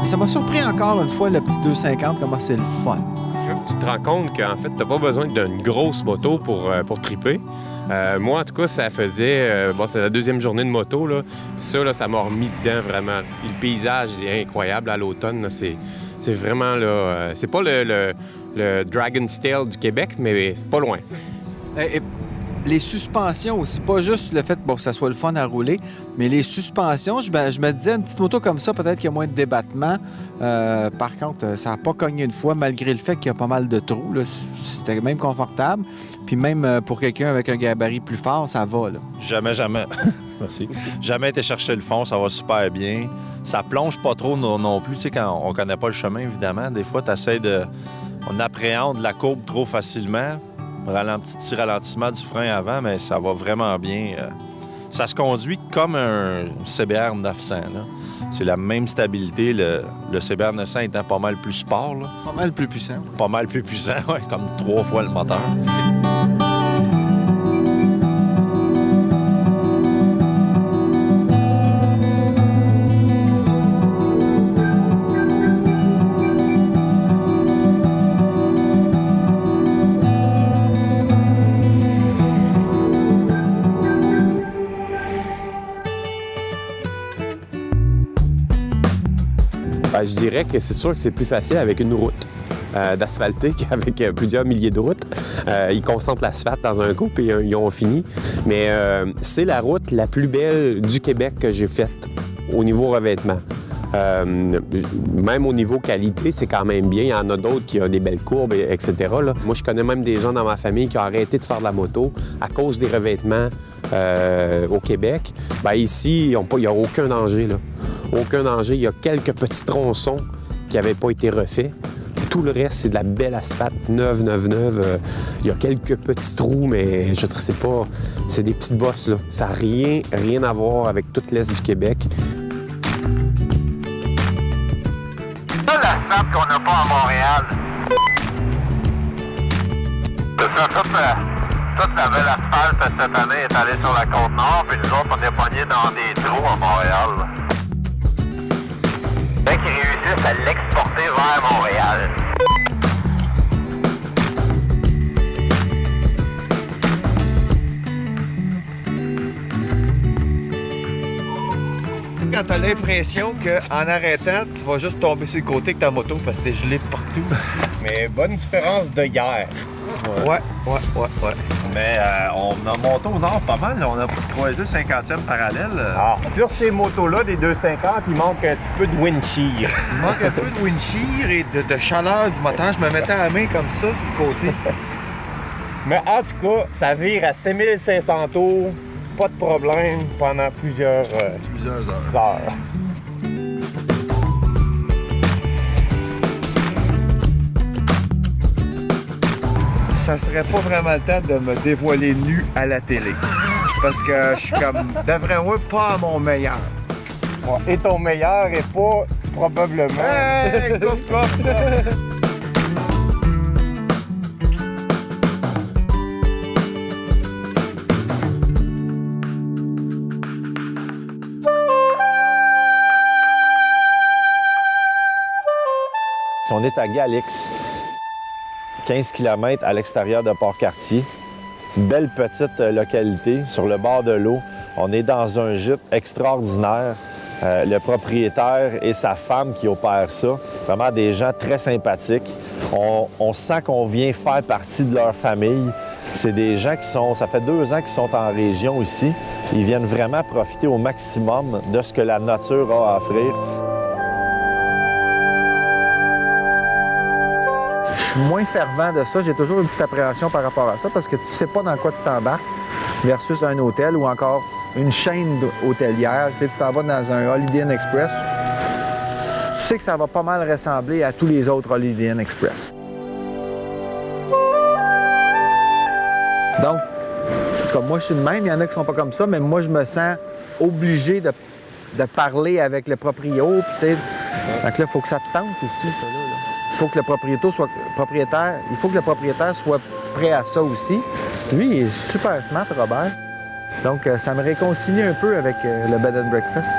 Ça m'a surpris encore une fois, le petit 250, comment c'est le fun. Tu te rends compte qu'en fait, t'as pas besoin d'une grosse moto pour triper. Moi, en tout cas, ça faisait... c'est la deuxième journée de moto, là. Puis ça, là, ça m'a remis dedans, vraiment. Puis le paysage est incroyable à l'automne, là. C'est vraiment, là... c'est pas le Dragon's Tail du Québec, mais c'est pas loin. Et les suspensions aussi, pas juste le fait que ça soit le fun à rouler, mais les suspensions, je me disais, une petite moto comme ça, peut-être qu'il y a moins de débattement. Par contre, ça n'a pas cogné une fois, malgré le fait qu'il y a pas mal de trous. Là. C'était même confortable. Puis même pour quelqu'un avec un gabarit plus fort, ça va. Là. Jamais. Merci. Jamais été chercher le fond, ça va super bien. Ça plonge pas trop non plus. Tu sais, quand on connaît pas le chemin, évidemment, des fois, on appréhende la courbe trop facilement. Petit ralentissement du frein avant, mais ça va vraiment bien. Ça se conduit comme un CBR 900. Là. C'est la même stabilité. Le CBR 900 étant pas mal plus sport. Là. Pas mal plus puissant. Pas mal plus puissant, oui, comme 3 fois le moteur. Je dirais que c'est sûr que c'est plus facile avec une route d'asphalter qu'avec plusieurs milliers de routes. Ils concentrent l'asphalte dans un coup et ils ont fini. Mais c'est la route la plus belle du Québec que j'ai faite au niveau revêtement. Même au niveau qualité, c'est quand même bien. Il y en a d'autres qui ont des belles courbes, etc. Là. Moi, je connais même des gens dans ma famille qui ont arrêté de faire de la moto à cause des revêtements au Québec. Bien, ici, il n'y a aucun danger. Là. Aucun danger. Il y a quelques petits tronçons qui n'avaient pas été refaits. Tout le reste, c'est de la belle asphalte, neuve. Il y a quelques petits trous, mais je ne sais pas. C'est des petites bosses, là. Ça n'a rien à voir avec toute l'Est du Québec. C'est l'asphalte qu'on n'a pas à Montréal. C'est ça, toute la belle asphalte cette année est allée sur la Côte-Nord, puis nous autres, on est pognés dans des trous à Montréal. Fait qu'ils réussissent à l'exporter vers Montréal. Quand t'as l'impression qu'en arrêtant, tu vas juste tomber sur le côté avec ta moto parce que t'es gelé partout. Mais bonne différence de hier. Ouais. Mais on a monté au nord pas mal. Là. On a croisé le 50e parallèle. Alors, sur ces motos-là, des 250, il manque un petit peu de windshield. Il manque un peu de windshield et de chaleur du moteur. Je me mettais à la main comme ça, sur le côté. Mais en tout cas, ça vire à 6500 tours, pas de problème, pendant plusieurs heures. Ça serait pas vraiment le temps de me dévoiler nu à la télé. Parce que je suis comme, d'après moi, pas à mon meilleur. Et ton meilleur est pas probablement... Hey, coupe. On est à Galix, 15 km à l'extérieur de Port-Cartier. Une belle petite localité sur le bord de l'eau. On est dans un gîte extraordinaire. Le propriétaire et sa femme qui opèrent ça. Vraiment des gens très sympathiques. On sent qu'on vient faire partie de leur famille. C'est des gens ça fait 2 ans qu'ils sont en région ici. Ils viennent vraiment profiter au maximum de ce que la nature a à offrir. Je suis moins fervent de ça. J'ai toujours une petite appréhension par rapport à ça parce que tu sais pas dans quoi tu t'embarques versus un hôtel ou encore une chaîne hôtelière. Tu t'en vas dans un Holiday Inn Express. Tu sais que ça va pas mal ressembler à tous les autres Holiday Inn Express. Donc, en tout cas, moi, je suis de même. Il y en a qui sont pas comme ça, mais moi, je me sens obligé de parler avec le proprio. Donc là, il faut que ça te tente aussi, ça, là. Il faut que le propriétaire soit prêt à ça aussi. Lui, il est super smart, Robert. Donc, ça me réconcilie un peu avec le bed and breakfast.